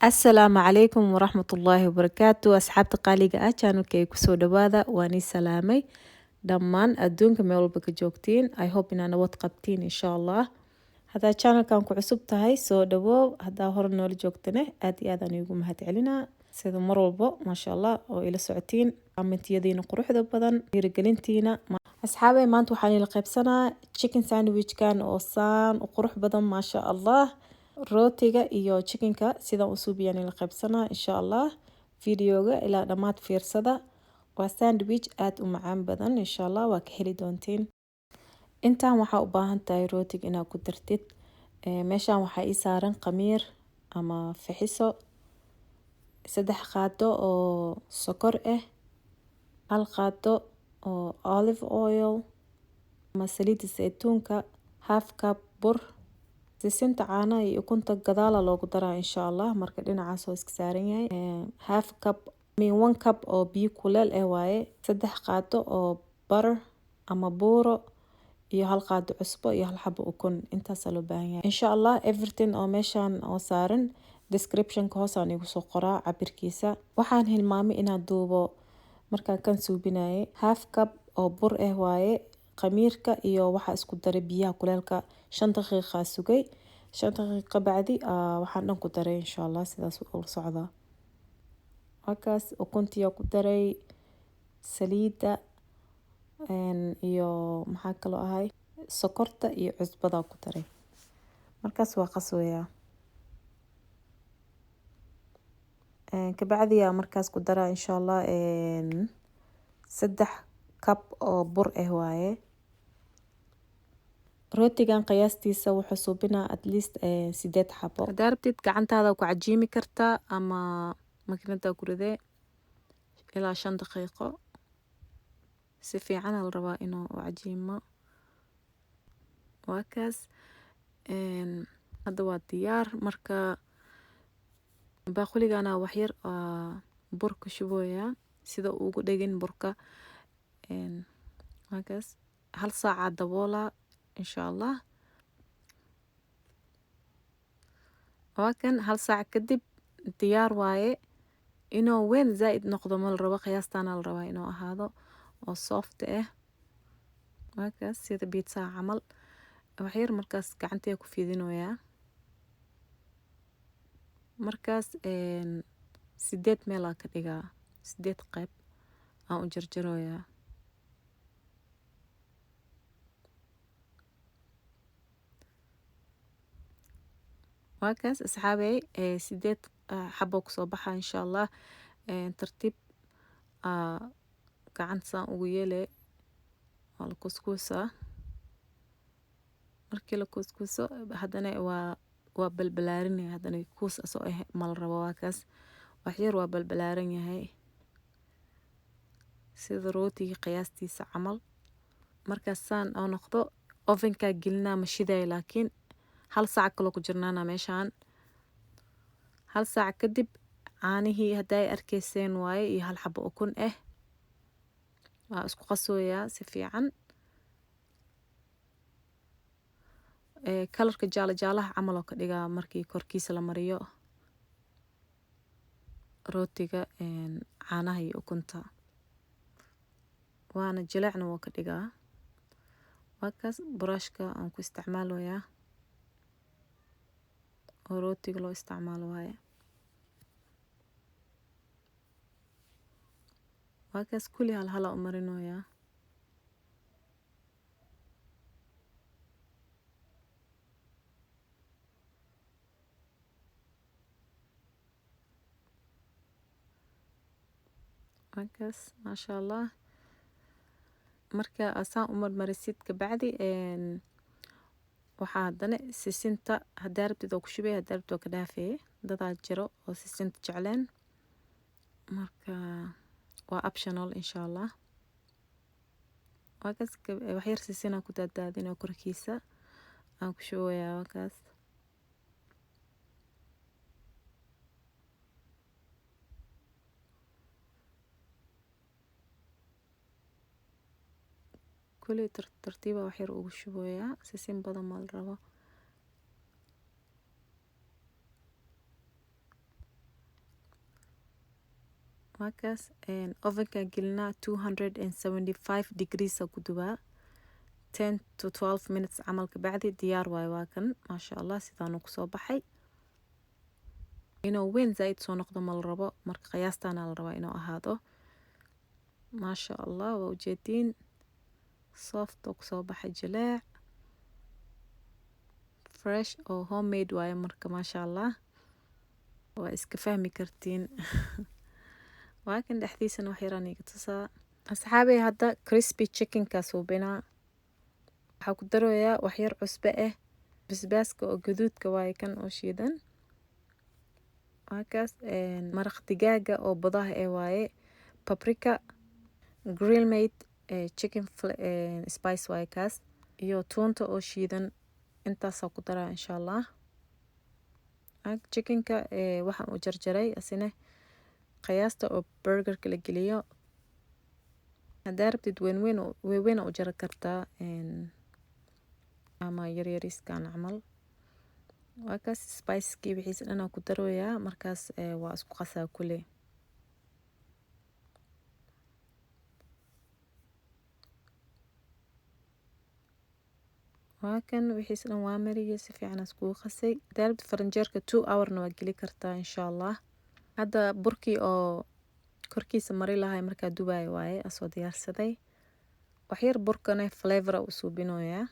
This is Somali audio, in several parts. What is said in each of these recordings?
Asalaamu calaykum waraxmatullaahi wabarakaatu asxaabta qaaliga ah channelkay kusoo dhawaada waan ii salaamay dhammaan adduunka meel walba ka joogtiin I hope inaa nabad qabtiin insha Allah hadaa channelkan ku cusub tahay soo dhawoow hadaa hore noola joogtane aad iyo aad aan iigu mahadcelinaa sida mar walbo maasha Allah oo ila socotiin commentiyadiina quruxda badan dhiirigelintiina asxaabay maanta waxaan ila qaybsanaa chicken sandwich kan oo saan u qurux badan maasha Allah rootiga iyo chickenka sidaan u suubiyaan ila qaybsanaa insha Allah videoga ilaa dhammaad fiirsada waa sandwich aad u macaan badan insha Allah waa ka heli doontiin intaan waxaa u baahan tahay rootiga inaad ku dartid meeshaan waxaa ii saaran khamiir ama fixiso 3 qaado oo sokor ah 1 qaado oo olive oil ama saliid saytuunka half cup bur sisinta caanaha iyo ukunta gadaala loogu daraa insha Allah marka dhinacaas oo iska saaran yahay half cup 1 cup oo biyo kuleel ah waaye 3 qaado oo butter ama buuro iyo 1 qaado cusbo iyo 1 xabo ukun intaas loo baahan yahay insha Allah everything oo meeshaan oo saaran description ka hoos aan igu soo qoraa cabirkiisa waxaan hilmaamay inaan duubo markaan kan suubinayay half cup oo bur ah waaye khamiirka iyo waxa isku daray biyaha kuleelka 5 daqiiqo sugay 5 daqiiqo bacdi waxaan dhan ku daray insha Allah sidaas uu socdaa wakaas ukuntiya ku daray saliida iyo maxaa kale ahay sokorta iyo cusbada ku daray markaas waa qasweeyaa ka bacdi markaas ku daraa insha Allah 3 cup oo bur ah waaye rootigan qiyaastiisa wuxuu suubinaa at least 8 xabo hadaa rabtid gacantaada ku cajiimi kartaa ama makiinada ku ridee ilaa 5 daqiiqo si fiican la rabaa inuu cajiimo wakaas hadda waa diyaar marka baaquligana wax yar bur ku shubooyaa sida ugu dhagin burka wakaas 1 saac daboola insha Allah wakan 1 saac kadib diyaar waaye inuu weyn zaid noqdo ma la rabo qiyaastan la rabaa inuu ahaado oo soft ah wakaas sida pizza camal wax yar markaas gacantay ku fidinoyaa markaas 8 meel ka dhigaa 8 qayb aan u jarjaroyaa wakaas asxaabay 8 xabo ku soo baxa insha Allah tartiib gacanta saan ugu yeelay wala kuskuusa markii la kuskuuso hadana waa balbalaarinay hadana kuus asoo mal rabo wakaas wax yar waa balbalaaran yahay sida rootiga qiyaastiisa camal markaas saan oo noqdo ovenka gelinaa ma shiday laakiin 1 saac kale ku jirnaana meeshaan 1 saac kadib caanihii haday arkayseen waaye iyo 1 xabo ukun ah waa isku qasooyaa si fiican kalarka jaalaha camal oo ka dhigaa markii korkiisa la mariyo rootiga caanaha iyo ukunta waana jileecna waa ka dhigaa wakaas brushka aan ku isticmaaloyaa oo rootiga loo isticmaalo waaye wakaas kulli hal u marinoyaa wakaas maasha Allah marka asaan u marmarisid ka bacdi waxaa hadana sisinta hadaa rabtid oo ku shubay hadaa rabtid oo ka dhaafay dadaa jiro oo sisinta jecleen marka waa optional insha Allah wakaas wax yar sisin ku daadinaa korkiisa aan ku shubayaa wakaas kulli tartiib wax yar ugu shubayaa sisin badan ma la rabo markaas ovenka gelinaa 275 degrees ku dubaa 10 to 12 minutes camal ka bacdi diyaar waaye. waa kan maasha Allah sidaan ku soo baxay. inuu weyn zaid soo noqdo ma la rabo, marka qiyaastaan la rabaa inuu ahaado. maasha Allah waa ujeedin soft oo ku soo baxay, jileec fresh oo homemade waaye. marka maasha Allah waa iska fahmi kartiin. waa kan dhexdiisana wax yaraan iga tusaa asxaabay. hadda crispy chicken ka suubinaa, waxaa ku daroyaa wax yar cusbe ah, basbaaska oo gaduudka waaye kan oo shiidan. markaas maraq digaaga oo budaha waaye, paprika, grill made chicken spice waaye kaas, iyo toonta oo shiidan. intaasoo ku daraa insha Allah. chickenka waxaan u jarjaray asina qiyaasta oo burgerka la geliyo. haddaa rabtid weyn u jari kartaa ama yaryariiskan camal. waa kaas spicekii wixiisa dhan ku daroyaa, markaas waa isku qasaa kule. waa kan wixiisa dhan waa mariyay, si fiican iskugu qasay. haddaa rabtid faranjeerka 2 hourna waa geli kartaa insha Allah. hadda burkii oo korkiisa mari lahay markaa dubaay waaye asoo diyaarsaday. wax yar burkana flavor u suubinoyaa.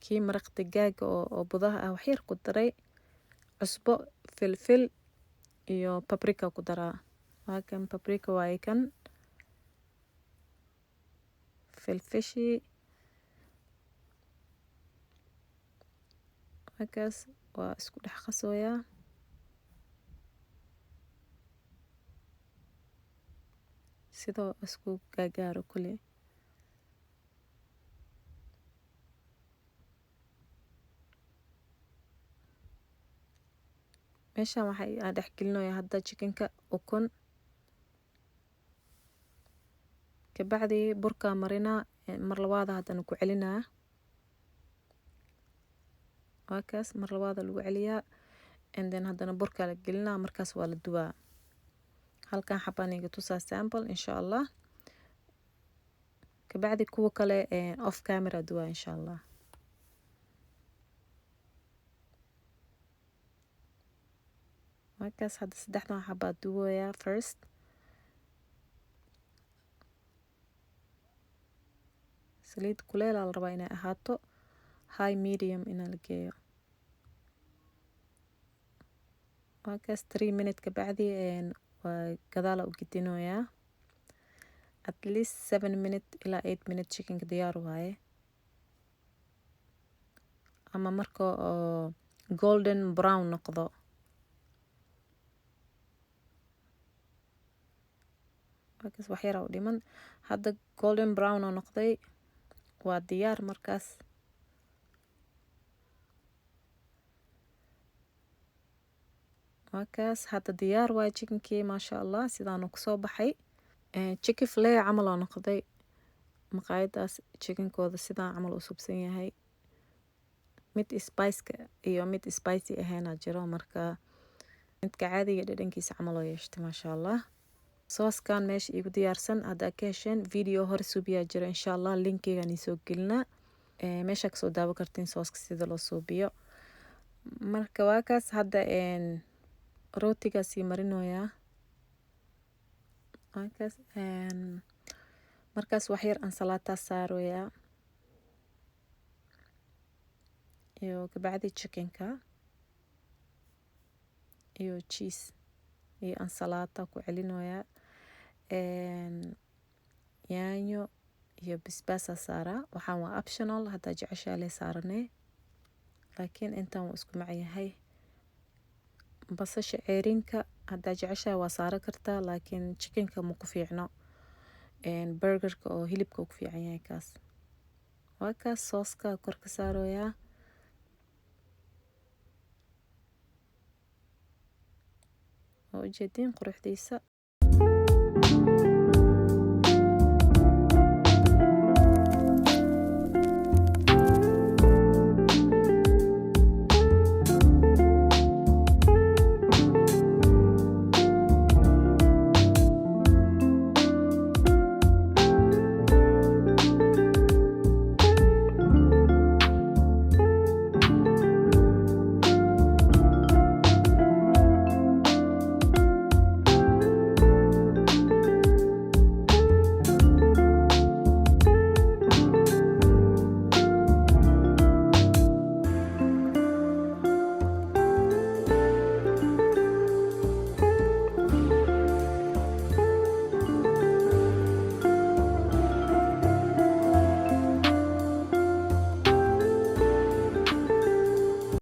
kii maraq digaaga oo budaha ah wax yar ku daray, cusbo, filfil iyo paprika ku daraa. waa kan paprika waaye kan, filfishi. markaas waa isku dhex qasoyaa. sidoo isku gaagaaro kule. meeshaan waxaa dhex gelinoyaa hadda chickenka ukun. kabacdi burkaa marinaa, mar labaada haddana ku celinaa. waa kaas mar labaada lagu celiyaa, and then haddana burkaa la gelinaa, markaas waa la dubaa. halkan xabaan iga tusaa sample insha Allah. kabacdi kuwa kale off camera dubaa insha Allah. markaas hadda 3 xabaa duboyaa first. saliid kuleel la rabaa inay ahaato, high medium inaa la geeyo. markaas 3 minutes ka bacdi waa gadaala u gidinoyaa. at least 7 minutes ilaa 8 minutes chickenka diyaar waaye. ama marka oo golden brown noqdo. markaas wax yar u dhiman. hadda golden brown oo noqday, waa diyaar markaas. markaas hadda diyaar waaye chickenkii maasha Allah sidaan ku soo baxay. chicken fillet camal oo noqday. maqaayadaas chickenkooda sidaan camal u subsan yahay. mid spice iyo mid spicy ahayn jiro, marka midka caadiga dhadhankiisa camal oo yeeshtay maasha Allah. sooskan meesha igu diyaarsan, haddaa ka hesheen video hore suubiyaa jiro insha Allah, linkiga ni soo gelinaa. meesha ka soo daawo kartiin sooska sida loo suubiyo. marka waa kaas hadda rootigaas marinoyaa. markaas wax yar ansalaataa saaroyaa, iyo kabacdi chickenka iyo cheese iyo ansalaata ku celinoyaa. yaanyo iyo basbaas saaraa. waxaan waa optional, haddaa jeceshaa le saaranee, laakiin intaan wuu isku macyahay. basasha ceerinka haddaa jeceshaa waa saara kartaa, laakiin chickenka ma ku fiicno. burgerka oo hilibka ku fiican yahay kaas. waa kaas sooska kor ka saaroyaa. oo ujeedin quruxdiisa.